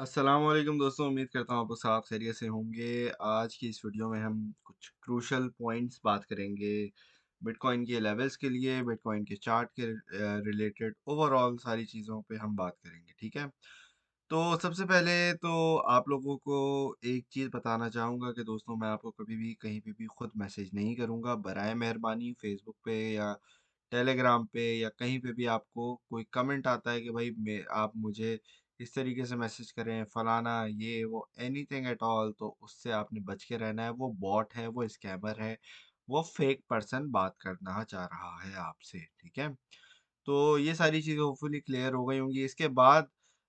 अस्सलाम वालेकुम दोस्तों, उम्मीद करता हूँ आप लोग साथ खैरियत से होंगे। आज की इस वीडियो में हम कुछ क्रूशल पॉइंट्स बात करेंगे बिटकॉइन के लेवल्स के लिए, बिटकॉइन के चार्ट के रिलेटेड ओवरऑल सारी चीज़ों पे हम बात करेंगे, ठीक है। तो सबसे पहले तो आप लोगों को एक चीज़ बताना चाहूँगा कि दोस्तों, मैं आपको कभी भी कहीं पे भी खुद मैसेज नहीं करूँगा। बराए मेहरबानी फेसबुक पे या टेलीग्राम पे या कहीं पे भी आपको कोई कमेंट आता है कि भाई मैं आप मुझे इस तरीके से मैसेज करें फलाना ये वो एनीथिंग एट ऑल, तो उससे आपने बच के रहना है। वो बॉट है, वो स्कैमर है, वो फेक पर्सन बात करना चाह रहा है आपसे, ठीक है। तो ये सारी चीज़ें होपफुली क्लियर हो गई होंगी। इसके बाद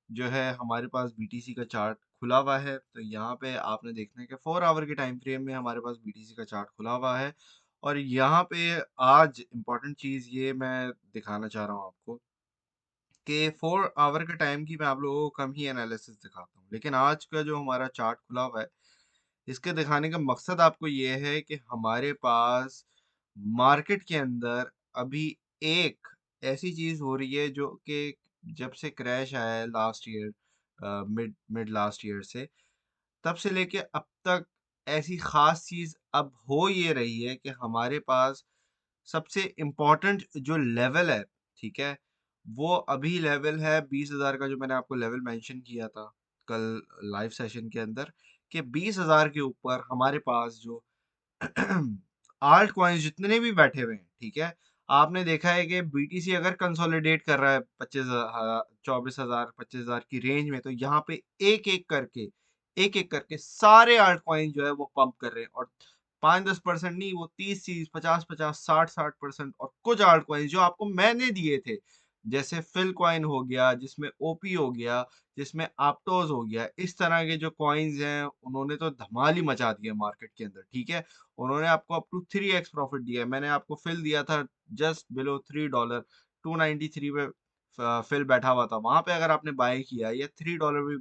जो है हमारे पास बीटीसी का चार्ट खुला हुआ है। तो यहाँ पे आपने देखना है कि 4 आवर के टाइम फ्रेम में हमारे पास बीटीसी का चार्ट खुला हुआ है। और यहाँ पे आज इम्पोर्टेंट चीज़ ये मैं दिखाना चाह रहा हूँ आपको कि 4 आवर के टाइम की मैं आप लोगों को कम ही एनालिसिस दिखाता हूँ। लेकिन आज का जो हमारा चार्ट खुला हुआ है, इसके दिखाने का मकसद आपको ये है कि हमारे पास मार्केट के अंदर अभी एक ऐसी चीज़ हो रही है जो कि जब से क्रैश आया है last year, mid mid last year से, तब से लेके अब तक ऐसी ख़ास चीज़ अब हो ये रही है कि हमारे पास सबसे इम्पोर्टेंट जो लेवल है, ठीक है? वो अभी लेवल है 20,000 का, जो मैंने आपको लेवल मेंशन किया था कल लाइव सेशन के अंदर, कि 20,000 के ऊपर हमारे पास जो आल्ट कॉइन्स जितने भी बैठे हुए हैं, ठीक है। आपने देखा है कि बीटीसी अगर कंसोलिडेट कर रहा है 24,000 25,000 की रेंज में, तो यहाँ पे एक एक करके सारे आल्ट कॉइन जो है वो पंप कर रहे हैं। और 5-10% नहीं, वो 30-30 50-50 60-60% और कुछ आल्ट कॉइन जो आपको मैंने दिए थे, जैसे फिल कॉइन हो गया, जिसमें ओपी हो गया, जिसमें आपटोज हो गया, इस तरह के जो कॉइन्स हैं उन्होंने तो धमाल ही मचा दिया मार्केट के अंदर, ठीक है। उन्होंने आपको अप टू 3x प्रॉफिट दिया है। मैंने आपको फिल दिया था जस्ट बिलो $3, 293 पे फिल बैठा हुआ था। वहां पे अगर आपने बाय किया या $3 भी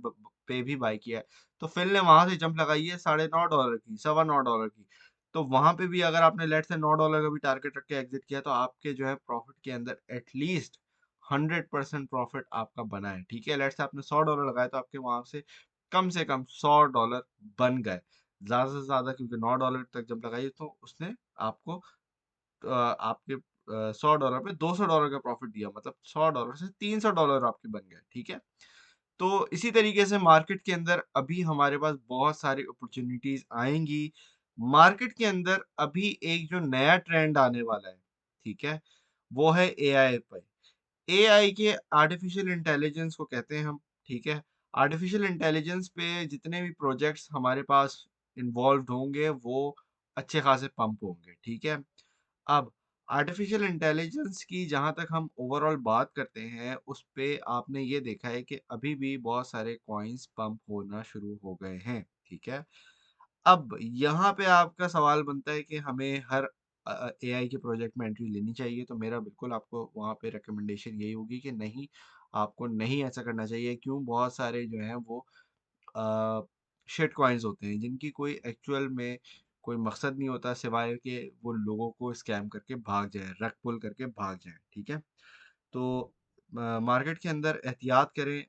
पे भी बाय किया है, तो फिल ने वहां से जंप लगाई है $9.5 की, $9.25 की। तो वहां पे भी अगर आपने लेट से $9 का भी टारगेट रख के एग्जिट किया, तो आपके जो है प्रॉफिट के अंदर एटलीस्ट 100% प्रॉफिट आपका बना है, ठीक है। लेट से आपने $100 लगाए, तो आपके वहां से कम $100 बन गए, ज़्यादा से ज़्यादा, क्योंकि $9 तक जब लगाई तो उसने आपको आपके $100 पे $200 का प्रॉफिट दिया, मतलब $100 से $300 आपके बन गए, ठीक है। तो इसी तरीके से मार्केट के अंदर अभी हमारे पास बहुत सारी अपॉर्चुनिटीज आएंगी। मार्केट के अंदर अभी एक जो नया ट्रेंड आने वाला है, ठीक है, वो है एआई पर। एआई के आर्टिफिशियल इंटेलिजेंस को कहते हैं हम, ठीक है। आर्टिफिशियल इंटेलिजेंस पे जितने भी प्रोजेक्ट्स हमारे पास इन्वॉल्व होंगे वो अच्छे खासे पंप होंगे, ठीक है। अब आर्टिफिशियल इंटेलिजेंस की जहाँ तक हम ओवरऑल बात करते हैं, उस पे आपने ये देखा है कि अभी भी बहुत सारे कॉइन्स पंप होना शुरू हो गए हैं, ठीक है। अब यहाँ पे आपका सवाल बनता है कि हमें हर एआई के प्रोजेक्ट में एंट्री लेनी चाहिए। तो मेरा बिल्कुल आपको वहाँ पे रिकमेंडेशन यही होगी कि नहीं, आपको नहीं ऐसा करना चाहिए। क्यों? बहुत सारे जो हैं वो शिट कॉइन्स होते हैं जिनकी कोई एक्चुअल में कोई मकसद नहीं होता, सिवाय कि वो लोगों को स्कैम करके भाग जाए, रग पुल करके भाग जाए, ठीक है। तो मार्केट के अंदर एहतियात करें।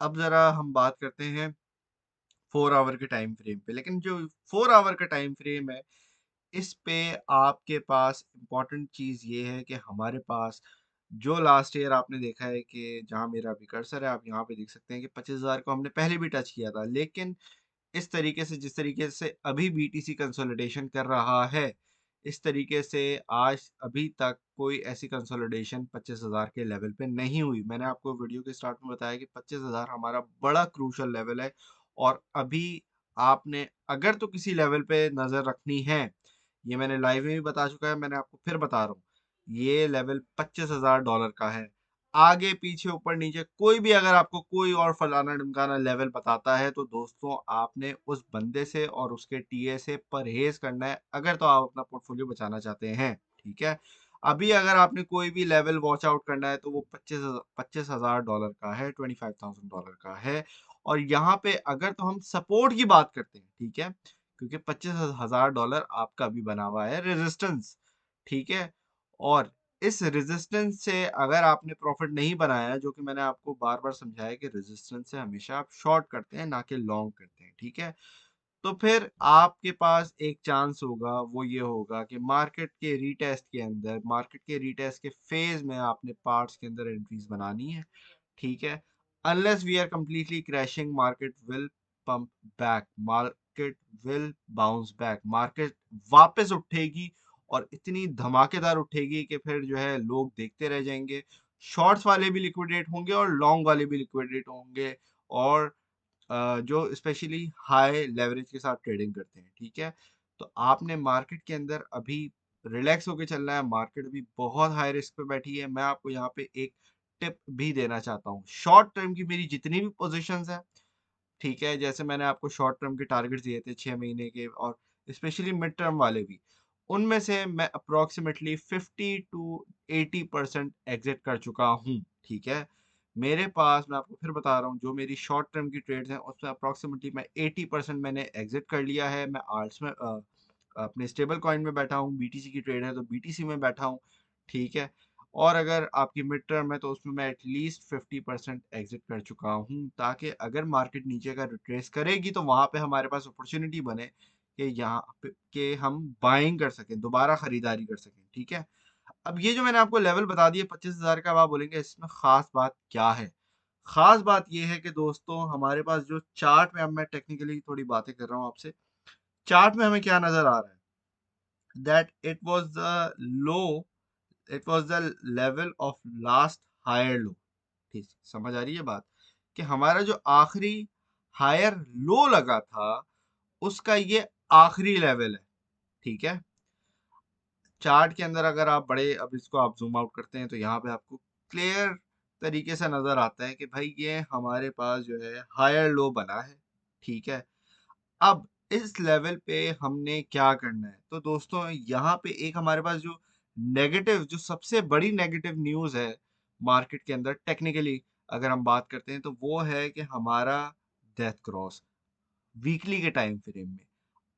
अब ज़रा हम बात करते हैं 4 आवर के टाइम फ्रेम पे। लेकिन जो 4 आवर का टाइम फ्रेम है, इस पे आपके पास इम्पोर्टेंट चीज़ ये है कि हमारे पास जो लास्ट ईयर आपने देखा है कि जहाँ मेरा अभी कर्सर है, आप यहाँ पे देख सकते हैं कि 25,000 को हमने पहले भी टच किया था। लेकिन इस तरीके से, जिस तरीके से अभी बीटीसी कंसोलिडेशन कर रहा है, इस तरीके से आज अभी तक कोई ऐसी कंसोलिडेशन 25,000 के लेवल पे नहीं हुई। मैंने आपको वीडियो के स्टार्ट में बताया कि 25,000 हमारा बड़ा क्रूशल लेवल है। और अभी आपने अगर तो किसी लेवल पे नज़र रखनी है, ये मैंने लाइव में भी बता चुका है, मैंने आपको फिर बता रहा हूँ, ये लेवल $25,000 का है। आगे पीछे ऊपर नीचे कोई भी अगर आपको कोई और फलाना ढिमकाना लेवल बताता है, तो दोस्तों आपने उस बंदे से और उसके टीए से परहेज करना है, अगर तो आप अपना पोर्टफोलियो बचाना चाहते हैं, ठीक है। अभी अगर आपने कोई भी लेवल वॉच आउट करना है, तो वो $25,000 का है, $25,000 का है। और यहाँ पे अगर तो हम सपोर्ट की बात करते हैं, ठीक है, क्योंकि $25,000 आपका भी बना हुआ है रेजिस्टेंस, ठीक है। और इस रेजिस्टेंस से अगर आपने प्रॉफिट नहीं बनाया, जो कि मैंने आपको बार-बार समझाया कि रेजिस्टेंस से हमेशा आप शॉर्ट करते हैं, ना कि लॉन्ग करते हैं, ठीक है? तो फिर आपके पास एक चांस होगा, वो ये होगा कि मार्केट के रीटेस्ट के फेज में आपने पार्ट्स के अंदर एंट्रीज बनानी है, ठीक है? Unless we are completely crashing, market will pump back, market will bounce back, market वापस उठेगी और इतनी धमाकेदार उठेगी कि फिर जो है लोग देखते रह जाएंगे। शॉर्ट्स वाले भी लिक्विडेट होंगे और लॉन्ग वाले भी लिक्विडेट होंगे, और जो स्पेशली हाई लेवरेज के साथ ट्रेडिंग करते हैं, ठीक है? तो आपने मार्केट के अंदर अभी रिलैक्स होके चलना है, मार्केट अभी बहुत हाई रिस्क पे बैठी है। मैं आपको यहाँ पे एक टिप भी देना चाहता हूँ। शॉर्ट टर्म की मेरी जितनी भी पोजीशंस हैं, ठीक है, जैसे मैंने आपको शॉर्ट टर्म के टारगेट्स दिए थे 6 महीने के, और स्पेशली मिड टर्म वाले भी, उनमें से मैं अप्रोक्सीमेटली 50 to 80% एग्जिट कर चुका हूँ, ठीक है? मेरे पास, मैं आपको फिर बता रहा हूँ, जो मेरी शॉर्ट टर्म की ट्रेड्स हैं उसमें अप्रोक्सीमेटली मैं 80% मैंने एग्जिट कर लिया है। मैं आर्ट्स में अपने स्टेबल कॉइन में बैठा हूँ, बीटीसी की ट्रेड है तो बीटीसी में बैठा हूँ, ठीक है? और अगर आपकी मिड टर्म है तो उसमें मैं एटलीस्ट 50% एग्जिट कर चुका हूँ, ताकि अगर मार्केट नीचे का रिट्रेस करेगी तो वहां पे हमारे पास अपॉर्चुनिटी बने कि यहाँ पे कि हम बाइंग कर सकें, दोबारा खरीदारी कर सकें, ठीक है? अब ये जो मैंने आपको लेवल बता दिए 25,000 का, अब आप बोलेंगे इसमें खास बात क्या है? खास बात ये है कि दोस्तों, हमारे पास जो चार्ट में, अब मैं टेक्निकली थोड़ी बातें कर रहा हूँ आपसे, चार्ट में हमें क्या नजर आ रहा है? That it was the low, it was the level of last higher low. ठीक, समझ आ रही है बात? कि हमारा जो आखिरी हायर लो लगा था, उसका ये आखिरी लेवल है, ठीक है? चार्ट के अंदर अगर आप बड़े, अब इसको आप जूम आउट करते हैं तो यहाँ पे आपको क्लियर तरीके से नजर आता है कि भाई ये हमारे पास जो है हायर लो बना है, ठीक है? अब इस लेवल पे हमने क्या करना है? तो दोस्तों, यहाँ पे एक हमारे पास जो नेगेटिव, जो सबसे बड़ी नेगेटिव न्यूज़ है मार्केट के अंदर, टेक्निकली अगर हम बात करते हैं, तो वो है कि हमारा डेथ क्रॉस वीकली के टाइम फ्रेम में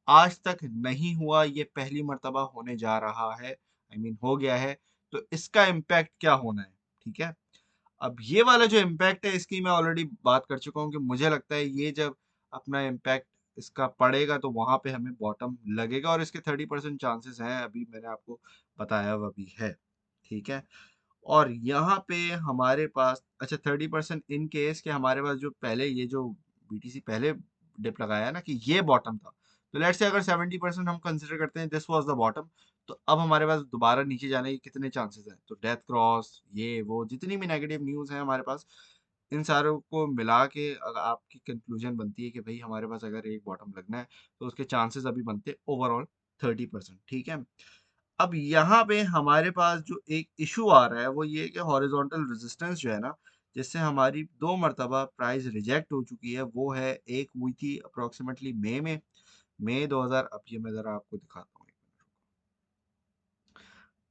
आज तक नहीं हुआ, ये पहली मर्तबा होने जा रहा है, हो गया है। तो इसका इम्पैक्ट क्या होना है, ठीक है? अब ये वाला जो इम्पैक्ट है, इसकी मैं ऑलरेडी बात कर चुका हूँ कि मुझे लगता है ये जब अपना इम्पैक्ट इसका पड़ेगा तो वहां पे हमें बॉटम लगेगा, और इसके 30% चांसेस हैं, अभी मैंने आपको बताया हुआ भी है, ठीक है? और यहाँ पे हमारे पास, अच्छा, 30% इन केस के हमारे पास जो पहले ये जो बीटीसी पहले डिप लगाया है ना, कि ये बॉटम था, तो लेट्स से अगर 70% हम कंसिडर करते हैं दिस वाज द बॉटम, तो अब हमारे पास दोबारा नीचे जाने के कितने चांसेस हैं? तो डेथ क्रॉस, ये वो जितनी भी नेगेटिव न्यूज़ है हमारे पास, इन सारों को मिला के अगर आपकी कंक्लूजन बनती है कि भाई हमारे पास अगर एक बॉटम लगना है, तो उसके चांसेस अभी बनते हैं ओवरऑल 30%, ठीक है? अब यहाँ पे हमारे पास जो एक इशू आ रहा है वो ये है कि हॉरिजॉन्टल रेजिस्टेंस जो है ना, जिससे हमारी 2 मरतबा प्राइस रिजेक्ट हो चुकी है, वो है, एक हुई थी अप्रोक्सीमेटली मई में, मई 2000, अब ये मैं ज़रा आपको दिखाता हूँ,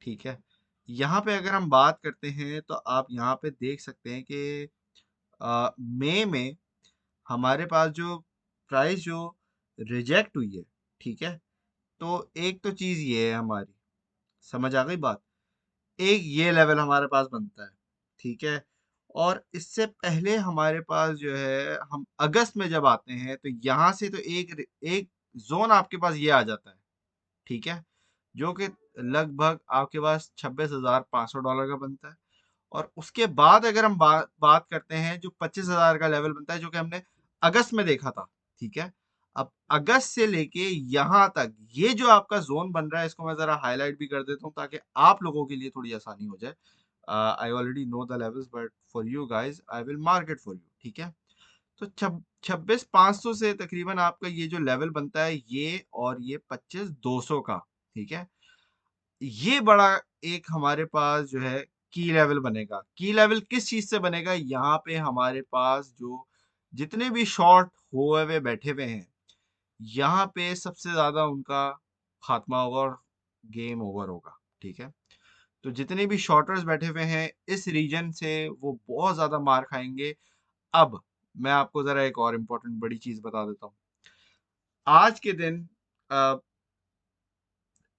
ठीक है? यहाँ पे अगर हम बात करते हैं तो आप यहाँ पे देख सकते हैं कि मई में हमारे पास जो प्राइस जो रिजेक्ट हुई है, ठीक है? तो एक तो चीज़ ये है हमारी, समझ आ गई बात? एक ये लेवल हमारे पास बनता है, ठीक है? और इससे पहले हमारे पास जो है, हम अगस्त में जब आते हैं तो यहाँ से तो एक जोन आपके पास ये आ जाता है, ठीक है? जो कि लगभग आपके पास $26,500 का बनता है। और उसके बाद अगर हम बात करते हैं, जो 25,000 का लेवल बनता है, जो कि हमने अगस्त में देखा था, ठीक है? अब अगस्त से लेके यहाँ तक ये जो आपका जोन बन रहा है, इसको मैं जरा हाईलाइट भी कर देता हूँ ताकि आप लोगों के लिए थोड़ी आसानी हो जाए। I already know the levels, but for you guys I will mark it for you, ठीक है? तो 26,500 से तकरीबन आपका ये जो लेवल बनता है, ये और ये 25,200 का, ठीक है? ये बड़ा एक हमारे पास जो है की लेवल बनेगा। की लेवल किस चीज से बनेगा? यहाँ पे हमारे पास जो जितने भी शॉर्ट हुए हुए बैठे हुए हैं, यहाँ पे सबसे ज्यादा उनका खात्मा होगा और गेम ओवर होगा, ठीक है? तो जितने भी शॉर्टर्स बैठे हुए हैं इस रीजन से, वो बहुत ज्यादा मार खाएंगे। अब मैं आपको जरा एक और इम्पोर्टेंट बड़ी चीज बता देता हूँ। आज के दिन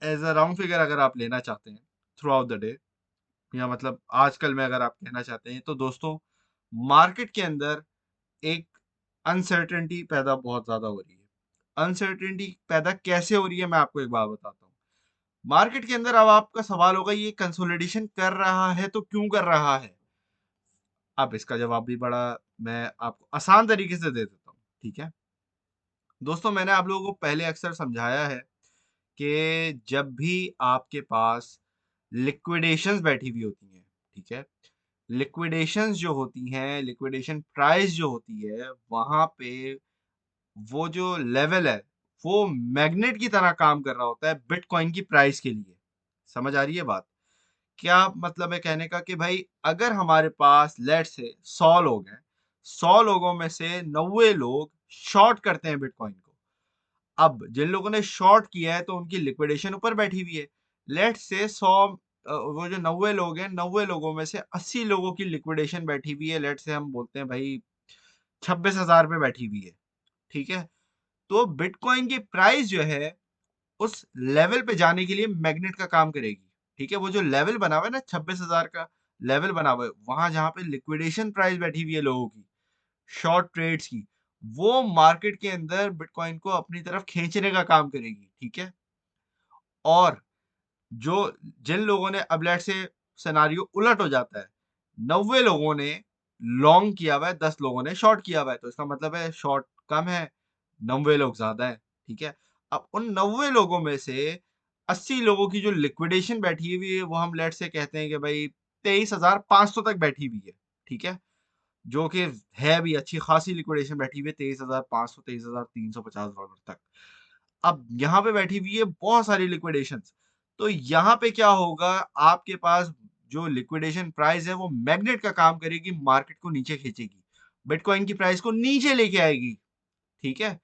एज अ राउंड फिगर अगर आप लेना चाहते हैं थ्रू आउट द डे, या मतलब आजकल में अगर आप कहना चाहते हैं, तो दोस्तों मार्केट के अंदर एक अनसर्टेनिटी पैदा बहुत ज्यादा हो रही है। अनसर्टेनिटी पैदा कैसे हो रही है, मैं आपको एक बात बताता हूँ। मार्केट के अंदर अब आपका सवाल होगा, ये कंसोलिडेशन कर रहा है तो क्यों कर रहा है? अब इसका जवाब भी बड़ा मैं आपको आसान तरीके से दे देता हूँ, ठीक है दोस्तों। मैंने आप लोगों को पहले अक्सर समझाया है कि जब भी आपके पास लिक्विडेशंस बैठी हुई होती हैं, ठीक है, लिक्विडेशंस जो होती हैं, लिक्विडेशन प्राइस जो होती है, वहां पे वो जो लेवल है, वो मैग्नेट की तरह काम कर रहा होता है बिटकॉइन की प्राइस के लिए। समझ आ रही है बात? क्या मतलब है कहने का कि भाई अगर हमारे पास लेट से 100 लोग हैं, 100 लोगों में से 90 लोग शॉर्ट करते हैं बिटकॉइन को। अब जिन लोगों ने शॉर्ट किया है तो उनकी लिक्विडेशन ऊपर बैठी हुई है। लेट से 100, वो जो 90 लोग हैं, 90 लोगों में से 80 लोगों की लिक्विडेशन बैठी हुई है। लेट से हम बोलते हैं भाई 26,000 पे बैठी हुई है, ठीक है। तो बिटकॉइन की प्राइस जो है उस लेवल पे जाने के लिए मैग्नेट का काम करेगी, ठीक है। वो जो लेवल बना हुआ है ना, 26,000 का लेवल बना हुआ है, वहां जहां पे लिक्विडेशन प्राइस बैठी हुई है लोगों की, शॉर्ट ट्रेड्स की, वो मार्केट के अंदर बिटकॉइन को अपनी तरफ खींचने का काम करेगी, ठीक है। और जो जिन लोगों ने, अब लेट से सिनारियो उलट हो जाता है, 90 लोगों ने लॉन्ग किया हुआ है, 10 लोगों ने शॉर्ट किया हुआ है, तो इसका मतलब है शॉर्ट कम है, 90 लोग ज्यादा है, ठीक है। अब उन 90 लोगों में से 80 लोगों की जो लिक्विडेशन बैठी हुई है, वो हम लेट से कहते हैं कि भाई 23,500 तक बैठी हुई है, ठीक है। जो कि है भी अच्छी खासी लिक्विडेशन बैठी हुई है, 23,500, 23,350 डॉलर तक। अब यहाँ पे बैठी हुई है बहुत सारी लिक्विडेशन। तो यहाँ पे क्या होगा, आपके पास जो लिक्विडेशन प्राइस है वो मैग्नेट का काम करेगी, मार्केट को नीचे खींचेगी, बिटकॉइन की प्राइस को नीचे लेके आएगी, ठीक है।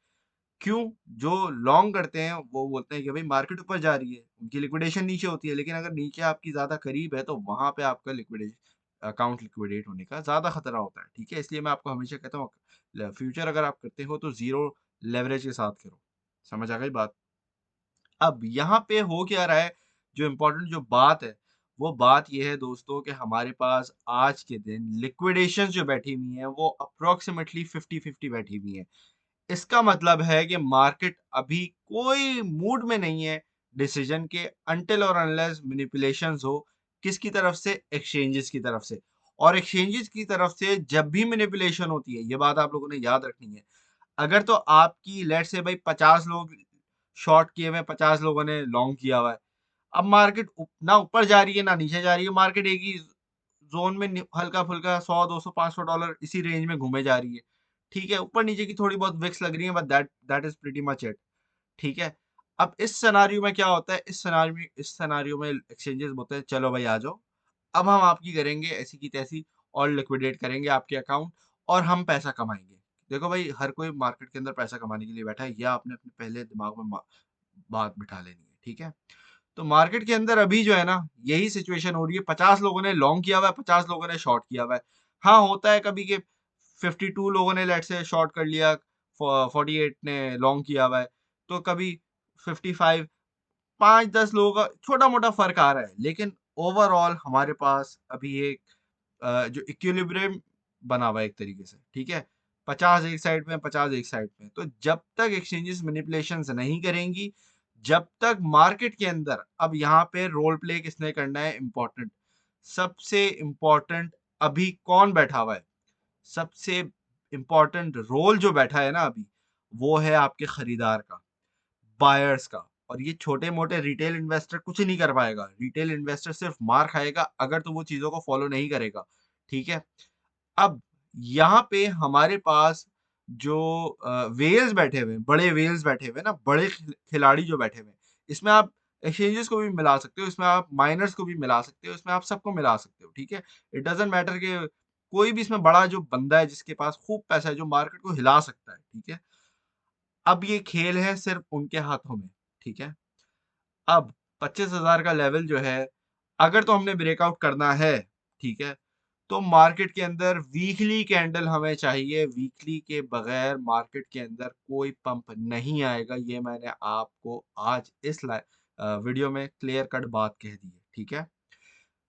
क्यों? जो लॉन्ग करते हैं वो बोलते हैं कि भाई मार्केट ऊपर जा रही है, उनकी लिक्विडेशन नीचे होती है, लेकिन अगर नीचे आपकी ज्यादा करीब है तो वहां पे आपका लिक्विडेशन अकाउंट लिक्विडेट होने का ज्यादा खतरा होता है, ठीक है। इसलिए मैं आपको हमेशा कहता हूँ फ्यूचर अगर आप करते हो तो जीरो लेवरेज के साथ करो। समझ आ गई बात? अब यहाँ पे हो क्या रहा है, जो इम्पोर्टेंट जो बात है, वो बात ये है दोस्तों कि हमारे पास आज के दिन लिक्विडेशन जो बैठी हुई है वो अप्रोक्सीमेटली 50-50 बैठी हुई है। इसका मतलब है कि मार्केट अभी कोई मूड में नहीं है डिसीजन के, अनटिल और अनलेस मैनिपुलेशंस हो। किसकी तरफ से? एक्सचेंजेस की तरफ से। और एक्सचेंजेस की तरफ से जब भी मैनिपुलेशन होती है, ये बात आप लोगों ने याद रखनी है। अगर तो आपकी लेट से भाई 50 लोग शॉर्ट किए हुए, 50 लोगों ने लॉन्ग किया हुआ है, अब मार्केट ना ऊपर जा रही है ना नीचे जा रही है, मार्केट एक ही जोन में हल्का फुल्का 100, 200, 500 डॉलर इसी रेंज में घूमे जा रही है, ठीक है। ऊपर नीचे की थोड़ी बहुत विक्स लग रही है, but that that is pretty much it, ठीक है। अब इस सिनेरियो में क्या होता है, इस सिनेरियो में एक्सचेंजेस बोलते हैं चलो भाई आ जाओ, अब हम आपकी करेंगे ऐसी की तैसी और लिक्विडेट करेंगे आपके अकाउंट और हम पैसा कमाएंगे। देखो भाई हर कोई मार्केट के अंदर पैसा कमाने के लिए बैठा है, या आपने अपने पहले दिमाग में बात बिठा लेनी है, ठीक है। तो मार्केट के अंदर अभी जो है ना, यही सिचुएशन हो रही है। 50 लोगों ने लॉन्ग किया हुआ है, 50 लोगों ने शॉर्ट किया हुआ है। हाँ होता है कभी कि 52 लोगों ने लेट से शॉर्ट कर लिया, 48 ने लॉन्ग किया हुआ है, तो कभी 55, 5-10 लोगों का छोटा मोटा फर्क आ रहा है, लेकिन ओवरऑल हमारे पास अभी एक जो इक्विलिब्रियम बना हुआ है एक तरीके से, ठीक है। 50 एक साइड में, 50 एक साइड में। तो जब तक एक्सचेंजेस मैनिपुलेशंस नहीं करेंगी, जब तक मार्केट के अंदर, अब यहाँ पे रोल प्ले किसने करना है इम्पोर्टेंट, सबसे इम्पोर्टेंट अभी कौन बैठा हुआ है, सबसे इम्पोर्टेंट रोल जो बैठा है ना अभी, वो है आपके खरीदार का, बायर्स का। और ये छोटे मोटे रिटेल इन्वेस्टर कुछ नहीं कर पाएगा, रिटेल इन्वेस्टर सिर्फ मार खाएगा अगर तो वो चीजों को फॉलो नहीं करेगा, ठीक है। अब यहाँ पे हमारे पास जो वेल्स बैठे हुए हैं, बड़े वेल्स बैठे हुए हैं ना, बड़े खिलाड़ी जो बैठे हुए हैं, इसमें आप एक्सचेंजेस को भी मिला सकते हो, इसमें आप माइनर्स को भी मिला सकते हो, इसमें आप सबको मिला सकते हो, ठीक है। इट डजेंट मैटर कि कोई भी इसमें बड़ा जो बंदा है जिसके पास खूब पैसा है, जो मार्केट को हिला सकता है, ठीक है। अब ये खेल है सिर्फ उनके हाथों में, ठीक है। अब 25,000 का लेवल जो है, अगर तो हमने ब्रेकआउट करना है, ठीक है, तो मार्केट के अंदर वीकली कैंडल हमें चाहिए। वीकली के बगैर मार्केट के अंदर कोई पंप नहीं आएगा। ये मैंने आपको आज इस वीडियो में क्लियर कट बात कह दी है, ठीक है।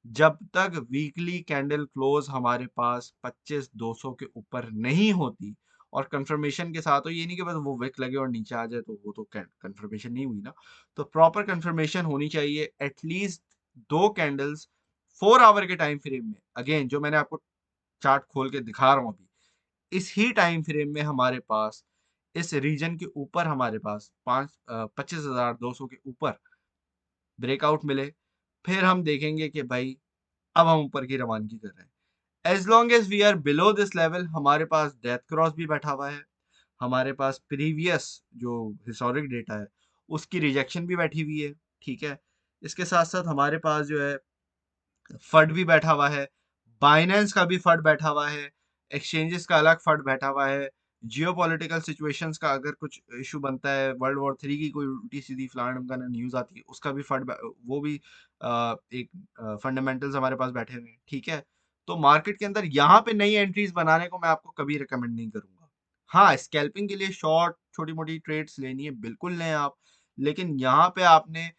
जब तक वीकली कैंडल क्लोज हमारे पास 25,200 के ऊपर नहीं होती और कंफर्मेशन के साथ हो, ये नहीं कि बस वो विक लगे और नीचे आ जाए तो वो तो कंफर्मेशन नहीं हुई ना। तो प्रॉपर कंफर्मेशन होनी चाहिए, एटलीस्ट 2 कैंडल्स 4 आवर के टाइम फ्रेम में। अगेन जो मैंने आपको चार्ट खोल के दिखा रहा हूँ अभी, इस ही टाइम फ्रेम में हमारे पास इस रीजन के ऊपर हमारे पास 25,200 के ऊपर ब्रेकआउट मिले, फिर हम देखेंगे कि भाई अब हम ऊपर की रवानगी कर रहे हैं। As long as we are below this level, हमारे पास डेथ क्रॉस भी बैठा हुआ है, हमारे पास प्रीवियस जो हिस्टोरिक डेटा है उसकी रिजेक्शन भी बैठी हुई है। ठीक है, इसके साथ साथ हमारे पास जो है फंड भी बैठा हुआ है, बाइनेंस का भी फंड बैठा हुआ है, एक्सचेंजेस का अलग फंड बैठा हुआ है, जियो पॉलिटिकल सिचुएशंस का अगर कुछ इशू बनता है, वर्ल्ड वॉर 3 की कोई उल्टी सीधी फलाना का न्यूज आती है, उसका भी फंड, वो भी एक फंडामेंटल्स हमारे पास बैठे हुए हैं। ठीक है, तो मार्केट के अंदर यहाँ पे नई एंट्रीज बनाने को मैं आपको कभी रिकमेंड नहीं करूंगा। हाँ, स्कैल्पिंग के लिए शॉर्ट छोटी मोटी ट्रेड्स लेनी है, बिल्कुल लें आप, लेकिन यहाँ पे आपने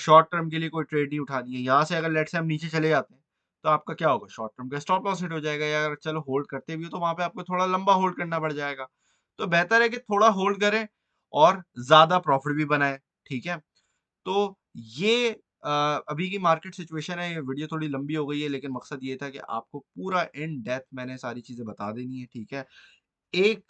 शॉर्ट टर्म के लिए कोई ट्रेड नहीं उठानी है। यहाँ से अगर लेट्स से हम नीचे चले जाते हैं तो आपका क्या होगा, शॉर्ट टर्म का स्टॉप लॉस हिट हो जाएगा, या अगर चलो होल्ड करते भी हो तो वहां पे आपको थोड़ा लंबा होल्ड करना पड़ जाएगा। तो बेहतर है कि थोड़ा होल्ड करें और ज्यादा प्रॉफिट भी बनाएं। ठीक है, तो ये अभी की मार्केट सिचुएशन है। ये वीडियो थोड़ी लंबी हो गई है, लेकिन मकसद ये था कि आपको पूरा इन डेप्थ मैंने सारी चीजें बता देनी है। ठीक है, एक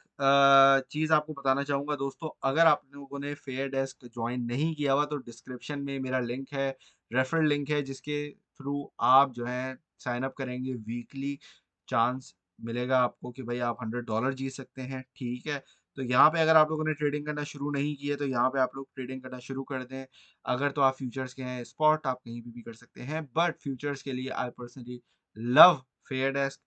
चीज़ आपको बताना चाहूँगा दोस्तों, अगर आप लोगों ने फेयर डेस्क ज्वाइन नहीं किया हुआ तो डिस्क्रिप्शन में मेरा लिंक है, रेफरल लिंक है, जिसके थ्रू आप जो है साइन अप करेंगे, वीकली चांस मिलेगा आपको कि भाई आप $100 जीत सकते हैं। ठीक है, तो यहाँ पे अगर आप लोगों ने ट्रेडिंग करना शुरू नहीं किया तो यहाँ पे आप लोग ट्रेडिंग करना शुरू कर दें। अगर तो आप फ्यूचर्स के हैं, स्पॉट आप कहीं भी कर सकते हैं, बट फ्यूचर्स के लिए I personally love fair desk.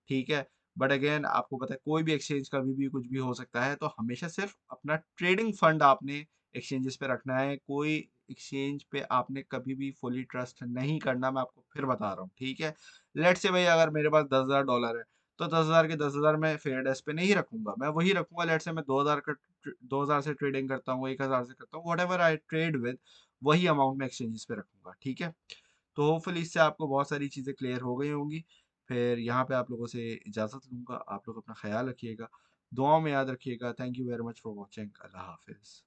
ठीक है, बट अगेन आपको पता है कोई भी एक्सचेंज कभी भी कुछ भी हो सकता है, तो हमेशा सिर्फ अपना ट्रेडिंग फंड आपने एक्सचेंजेस पे रखना है। कोई एक्सचेंज पे आपने कभी भी फुली ट्रस्ट नहीं करना, मैं आपको फिर बता रहा हूँ। ठीक है, लेट से भाई अगर मेरे पास $10,000 है तो 10,000 के 10,000 मैं फेयर डेस्क पे नहीं रखूंगा, मैं वही रखूंगा। लेट से मैं 2,000 से ट्रेडिंग करता हूँ, 1,000 से करता हूँ, what ever I trade with, वही अमाउंट में एक्सचेंजेस पे रखूंगा। ठीक है, तो होपफुली इससे आपको बहुत सारी चीज़ें क्लियर हो गई होंगी। फिर यहाँ पे आप लोगों से इजाज़त लूँगा। आप लोग अपना ख़्याल रखिएगा, दुआओं में याद रखिएगा। Thank you very much for watching. अल्लाह हाफ़िज़।